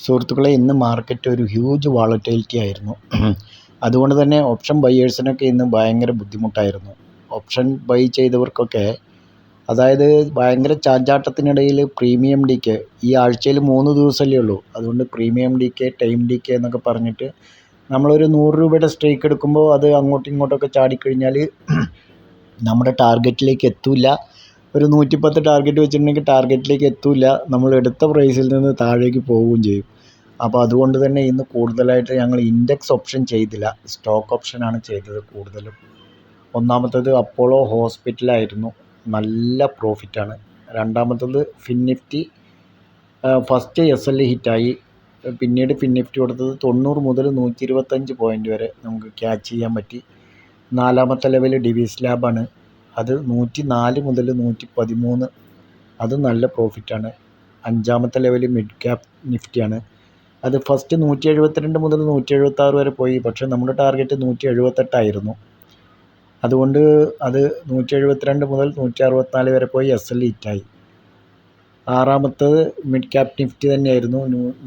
സുഹൃത്തുക്കളെ, ഇന്ന് മാർക്കറ്റ് ഒരു ഹ്യൂജ് വോളറ്റിലിറ്റി ആയിരുന്നു. അതുകൊണ്ട് തന്നെ ഓപ്ഷൻ ബയേഴ്സിനൊക്കെ ഇന്ന് ഭയങ്കര ബുദ്ധിമുട്ടായിരുന്നു. ഓപ്ഷൻ ബൈ ചെയ്തവർക്കൊക്കെ, അതായത് ഭയങ്കര ചാഞ്ചാട്ടത്തിനിടയിൽ പ്രീമിയം ഡിക്ക് ഈ ആഴ്ചയിൽ 3 ദിവസമല്ലേ ഉള്ളൂ. അതുകൊണ്ട് പ്രീമിയം ഡിക്ക്, ടൈം ഡിക്ക് എന്നൊക്കെ പറഞ്ഞിട്ട് നമ്മളൊരു 100 രൂപയുടെ സ്ട്രൈക്ക് എടുക്കുമ്പോൾ അത് അങ്ങോട്ടും ഇങ്ങോട്ടൊക്കെ ചാടിക്കഴിഞ്ഞാൽ നമ്മുടെ ടാർഗറ്റിലേക്ക് എത്തില്ല. ഒരു 110 ടാർഗറ്റ് വെച്ചിട്ടുണ്ടെങ്കിൽ ടാർഗറ്റിലേക്ക് എത്തില്ല. നമ്മൾ എടുത്ത പ്രൈസിൽ നിന്ന് താഴേക്ക് പോവുകയും ചെയ്യും. അപ്പോൾ അതുകൊണ്ട് തന്നെ ഇന്ന് കൂടുതലായിട്ട് ഞങ്ങൾ ഇൻഡെക്സ് ഓപ്ഷൻ ചെയ്തില്ല, സ്റ്റോക്ക് ഓപ്ഷനാണ് ചെയ്തത് കൂടുതലും. ഒന്നാമത്തേത് അപ്പോളോ ഹോസ്പിറ്റലായിരുന്നു, നല്ല പ്രോഫിറ്റാണ്. രണ്ടാമത്തേത് ഫിൻനിഫ്റ്റി, ഫസ്റ്റ് SL ഹിറ്റായി. പിന്നീട് ഫിൻനിഫ്റ്റി കൊടുത്തത് 90 മുതൽ 125 പോയിൻ്റ് വരെ നമുക്ക് ക്യാച്ച് ചെയ്യാൻ പറ്റി. നാലാമത്തെ ലെവൽ ഡിവിസ് ലാബാണ്, അത് 104 മുതൽ 113, അത് നല്ല പ്രോഫിറ്റാണ്. അഞ്ചാമത്തെ ലെവൽ മിഡ് ക്യാപ് നിഫ്റ്റിയാണ്, അത് ഫസ്റ്റ് 172 മുതൽ 176 വരെ പോയി. പക്ഷേ നമ്മുടെ ടാർഗറ്റ് 178 ആയിരുന്നു. അതുകൊണ്ട് അത് 172 മുതൽ 164 വരെ പോയി SL ഹിറ്റായി. ആറാമത്തേത് മിഡ് ക്യാപ് നിഫ്റ്റി തന്നെയായിരുന്നു,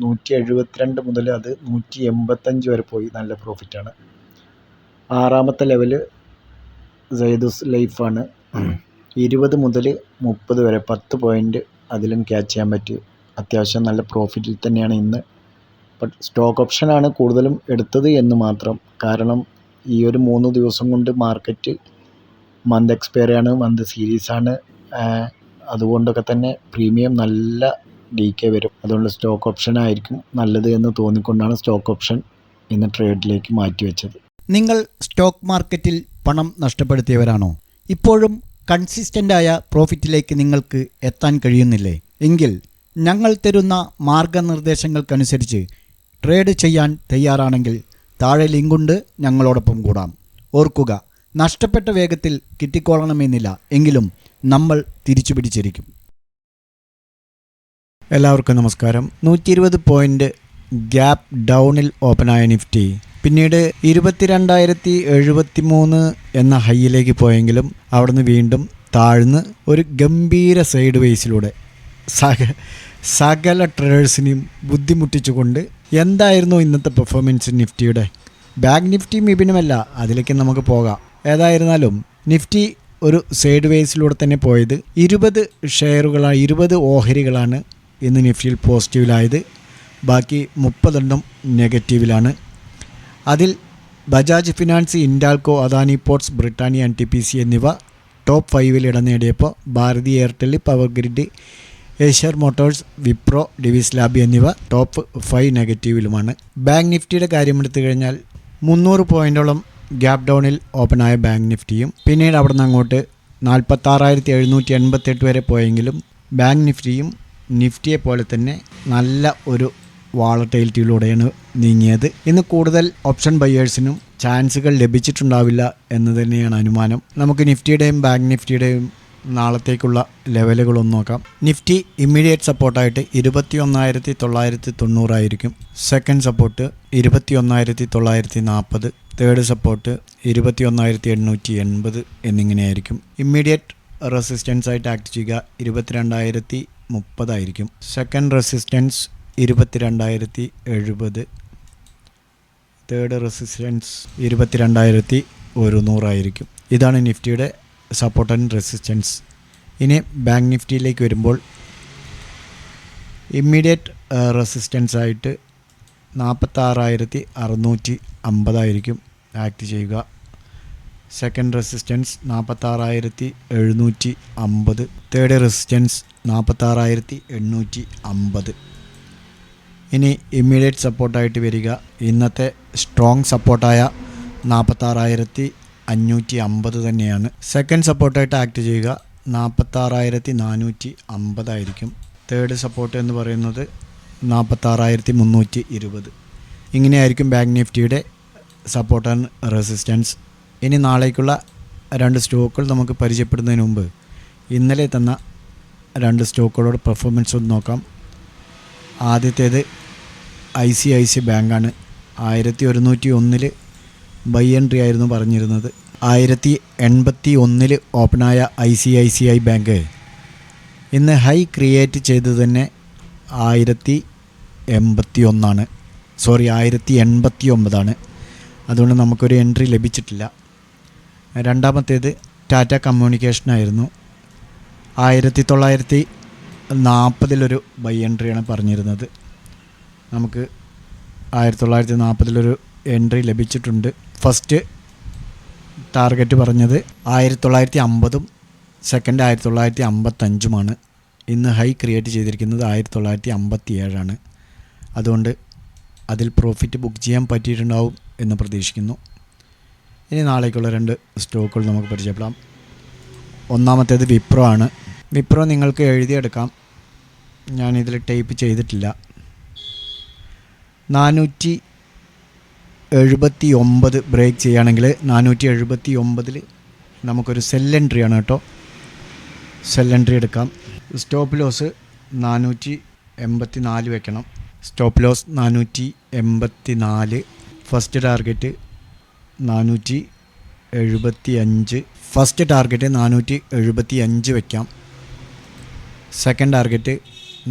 172 മുതൽ അത് 185 വരെ പോയി, നല്ല പ്രോഫിറ്റാണ്. ആറാമത്തെ ലെവൽ സൈദുസ് ലൈഫാണ്, 20 മുതൽ 30 വരെ 10 പോയിൻ്റ് അതിലും ക്യാച്ച് ചെയ്യാൻ പറ്റി. അത്യാവശ്യം നല്ല പ്രോഫിറ്റിൽ തന്നെയാണ് ഇന്ന്. ബട്ട് സ്റ്റോക്ക് ഓപ്ഷനാണ് കൂടുതലും എടുത്തത് എന്ന് മാത്രം. കാരണം ഈ ഒരു 3 ദിവസം കൊണ്ട് മാർക്കറ്റ് മന്ത് എക്സ്പയറി ആണ്, മന്ത് സീരീസാണ്. അതുകൊണ്ടൊക്കെ തന്നെ പ്രീമിയം നല്ല DK വരും. അതുകൊണ്ട് സ്റ്റോക്ക് ഓപ്ഷൻ ആയിരിക്കും നല്ലത് എന്ന് തോന്നിക്കൊണ്ടാണ് സ്റ്റോക്ക് ഓപ്ഷൻ ഇന്ന് ട്രേഡിലേക്ക് മാറ്റിവെച്ചത്. നിങ്ങൾ സ്റ്റോക്ക് മാർക്കറ്റിൽ പണം നഷ്ടപ്പെടുത്തിയവരാണോ? ഇപ്പോഴും കൺസിസ്റ്റൻ്റായ പ്രോഫിറ്റിലേക്ക് നിങ്ങൾക്ക് എത്താൻ കഴിയുന്നില്ലേ? എങ്കിൽ ഞങ്ങൾ തരുന്ന മാർഗനിർദ്ദേശങ്ങൾക്കനുസരിച്ച് ട്രേഡ് ചെയ്യാൻ തയ്യാറാണെങ്കിൽ താഴെ ലിങ്കുണ്ട്, ഞങ്ങളോടൊപ്പം കൂടാം. ഓർക്കുക, നഷ്ടപ്പെട്ട വേഗത്തിൽ കിട്ടിക്കൊള്ളണമെന്നില്ല, എങ്കിലും നമ്മൾ തിരിച്ചു പിടിച്ചിരിക്കും. എല്ലാവർക്കും നമസ്കാരം. 120 പോയിൻ്റ് ഗ്യാപ്പ് ഡൗണിൽ ഓപ്പണായ നിഫ്റ്റി പിന്നീട് 22,073 എന്ന ഹൈയിലേക്ക് പോയെങ്കിലും അവിടുന്ന് വീണ്ടും താഴ്ന്ന് ഒരു ഗംഭീര സൈഡ് വേസിലൂടെ സകല ട്രേഡേഴ്സിനെയും ബുദ്ധിമുട്ടിച്ചുകൊണ്ട് എന്തായിരുന്നു ഇന്നത്തെ പെർഫോമൻസ് നിഫ്റ്റിയുടെ? ബാങ്ക് നിഫ്റ്റിയും വിഭിന്നമല്ല, അതിലേക്ക് നമുക്ക് പോകാം. ഏതായിരുന്നാലും നിഫ്റ്റി ഒരു സൈഡ് വേസിലൂടെ തന്നെ പോയത്. 20 ഓഹരികളാണ് ഇന്ന് നിഫ്റ്റിയിൽ പോസിറ്റീവിലായത്, ബാക്കി 30 നെഗറ്റീവിലാണ്. അതിൽ Bajaj finance, Hindalco, Adani ports, Britannia, NTPC എന്നിവ ടോപ്പ് 5 ഇടം നേടിയപ്പോൾ Bharti Airtel, power grid, Eicher motors, Wipro, Divi's lab എന്നിവ ടോപ്പ് 5 നെഗറ്റീവിലുമാണ്. ബാങ്ക് നിഫ്റ്റിയുടെ കാര്യമെടുത്തു കഴിഞ്ഞാൽ 300 പോയിൻ്റോളം ഗ്യാപ്പ് ഡൗണിൽ ഓപ്പണായ ബാങ്ക് നിഫ്റ്റിയും പിന്നീട് അവിടെ നിന്ന് അങ്ങോട്ട് 46,788 വരെ പോയെങ്കിലും ബാങ്ക് നിഫ്റ്റിയും നിഫ്റ്റിയെ പോലെ തന്നെ നല്ല ഒരു വോളറ്റിലിറ്റിയിലൂടെയാണ് നീങ്ങിയത്. ഇന്ന് കൂടുതൽ ഓപ്ഷൻ ബയേഴ്സിനും ചാൻസുകൾ ലഭിച്ചിട്ടുണ്ടാവില്ല എന്ന് തന്നെയാണ് അനുമാനം. നമുക്ക് നിഫ്റ്റിയുടെയും ബാങ്ക് നിഫ്റ്റിയുടെയും നാളത്തേക്കുള്ള ലെവലുകളൊന്ന് നോക്കാം. നിഫ്റ്റി ഇമ്മീഡിയറ്റ് സപ്പോർട്ടായിട്ട് 21,990 ആയിരിക്കും. സെക്കൻഡ് സപ്പോർട്ട് 21,940, തേർഡ് സപ്പോർട്ട് 21,880 എന്നിങ്ങനെയായിരിക്കും. ഇമ്മീഡിയറ്റ് റെസിസ്റ്റൻസ് ആയിട്ട് ആക്ട് ചെയ്യുക 22,030 ആയിരിക്കും. സെക്കൻഡ് റെസിസ്റ്റൻസ് 22,070, തേർഡ് റെസിസ്റ്റൻസ് 22,100 ആയിരിക്കും. ഇതാണ് നിഫ്റ്റിയുടെ സപ്പോർട്ട് ആൻഡ് റെസിസ്റ്റൻസ്. ഇനി ബാങ്ക് നിഫ്റ്റിയിലേക്ക് വരുമ്പോൾ ഇമ്മീഡിയറ്റ് റെസിസ്റ്റൻസ് ആയിട്ട് 46,650 ആയിരിക്കും ആക്ട് ചെയ്യുക. Second resistance 46,750, third resistance 46,850. ഇനി ഇമ്മീഡിയറ്റ് സപ്പോർട്ടായിട്ട് വരിക ഇന്നത്തെ സ്ട്രോങ് സപ്പോർട്ടായ 46,550 തന്നെയാണ്. സെക്കൻഡ് സപ്പോർട്ടായിട്ട് ആക്ട് ചെയ്യുക 46,450 ആയിരിക്കും. തേർഡ് സപ്പോർട്ട് എന്ന് പറയുന്നത് 46,320. ഇങ്ങനെയായിരിക്കും ബാങ്ക് നിഫ്റ്റിയുടെ സപ്പോർട്ട് ആൻഡ് റെസിസ്റ്റൻസ്. ഇനി നാളേക്കുള്ള 2 സ്റ്റോക്കുകൾ നമുക്ക് പരിചയപ്പെടുന്നതിന് മുമ്പ് ഇന്നലെ തന്ന 2 സ്റ്റോക്കുകളോട് പെർഫോമൻസ് ഒന്ന് നോക്കാം. ആദ്യത്തേത് ICICI ബാങ്കാണ്. 1101 ബൈ എൻട്രി ആയിരുന്നു പറഞ്ഞിരുന്നത്. 1081 ഓപ്പണായ ICICI ബാങ്ക് ഇന്ന് ഹൈ ക്രിയേറ്റ് ചെയ്ത് തന്നെ 1089 അതുകൊണ്ട് നമുക്കൊരു എൻട്രി ലഭിച്ചിട്ടില്ല. രണ്ടാമത്തേത് ടാറ്റ കമ്മ്യൂണിക്കേഷനായിരുന്നു. 1940 ബൈ എൻട്രിയാണ് പറഞ്ഞിരുന്നത്. നമുക്ക് 1940 എൻട്രി ലഭിച്ചിട്ടുണ്ട്. ഫസ്റ്റ് ടാർഗറ്റ് പറഞ്ഞത് 1950, സെക്കൻഡ് 1955. ഇന്ന് ഹൈ ക്രിയേറ്റ് ചെയ്തിരിക്കുന്നത് 1957. അതുകൊണ്ട് അതിൽ പ്രോഫിറ്റ് ബുക്ക് ചെയ്യാൻ പറ്റിയിട്ടുണ്ടാവും എന്ന് പ്രതീക്ഷിക്കുന്നു. ഇനി നാളേക്കുള്ള 2 സ്റ്റോക്കുകൾ നമുക്ക് പരിചയപ്പെടാം. ഒന്നാമത്തേത് വിപ്രോ ആണ്. വിപ്രോ നിങ്ങൾക്ക് എഴുതിയെടുക്കാം, ഞാനിതിൽ ടൈപ്പ് ചെയ്തിട്ടില്ല. 479 ബ്രേക്ക് ചെയ്യുകയാണെങ്കിൽ 479 നമുക്കൊരു സെൽ എൻട്രി ആണ് കേട്ടോ. സെൽ എൻട്രി എടുക്കാം. സ്റ്റോപ്പ് ലോസ് 484 വെക്കണം. Stop loss 484. First target 475. First target 475 വയ്ക്കാം. സെക്കൻഡ് ടാർഗറ്റ്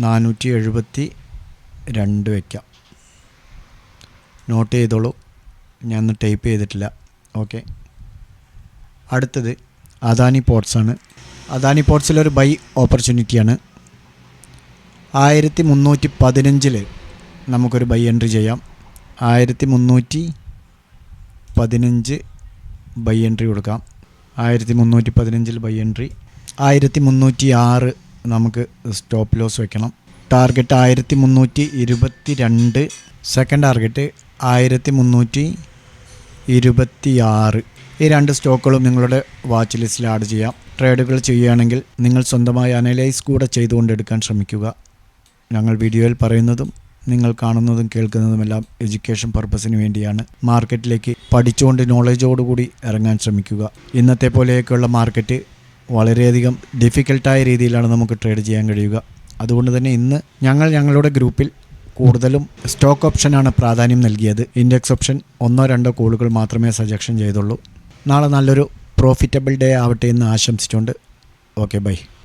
472 വയ്ക്കാം. നോട്ട് ചെയ്തോളൂ, ഞാൻ ടൈപ്പ് ചെയ്തിട്ടില്ല. ഓക്കെ. അടുത്തത് അദാനി പോർട്സാണ്. അദാനി പോർട്സിലൊരു ബൈ ഓപ്പർച്യൂണിറ്റിയാണ്. 1315 നമുക്കൊരു ബൈ എൻട്രി ചെയ്യാം. 1315 ബൈ എൻട്രി കൊടുക്കാം. 1315 ബൈ എൻട്രി. 1306 നമുക്ക് സ്റ്റോപ്പ് ലോസ് വെക്കണം. ടാർഗറ്റ് 1322. Second target 1326. ഈ 2 സ്റ്റോക്കുകളും നിങ്ങളുടെ വാച്ച് ലിസ്റ്റിൽ ആഡ് ചെയ്യാം. ട്രേഡുകൾ ചെയ്യുകയാണെങ്കിൽ നിങ്ങൾ സ്വന്തമായി അനലൈസ് കൂടെ ചെയ്തുകൊണ്ട് എടുക്കാൻ ശ്രമിക്കുക. ഞങ്ങൾ വീഡിയോയിൽ പറയുന്നതും നിങ്ങൾ കാണുന്നതും കേൾക്കുന്നതുമെല്ലാം എഡ്യൂക്കേഷൻ പർപ്പസിന് വേണ്ടിയാണ്. മാർക്കറ്റിലേക്ക് പഠിച്ചുകൊണ്ട് നോളജോടുകൂടി ഇറങ്ങാൻ ശ്രമിക്കുക. ഇന്നത്തെ പോലെയൊക്കെയുള്ള മാർക്കറ്റ് വളരെയധികം ഡിഫിക്കൽട്ടായ രീതിയിലാണ് നമുക്ക് ട്രേഡ് ചെയ്യാൻ കഴിയുക. അതുകൊണ്ട് തന്നെ ഇന്ന് ഞങ്ങളുടെ ഗ്രൂപ്പിൽ കൂടുതലും സ്റ്റോക്ക് ഓപ്ഷനാണ് പ്രാധാന്യം നൽകിയത്. ഇൻഡെക്സ് ഓപ്ഷൻ 1-2 കോളുകൾ മാത്രമേ സജഷൻ ചെയ്തുള്ളൂ. നാളെ നല്ലൊരു പ്രോഫിറ്റബിൾ ഡേ ആവട്ടെ എന്ന് ആശംസിച്ചുകൊണ്ട് ഓക്കെ ബൈ.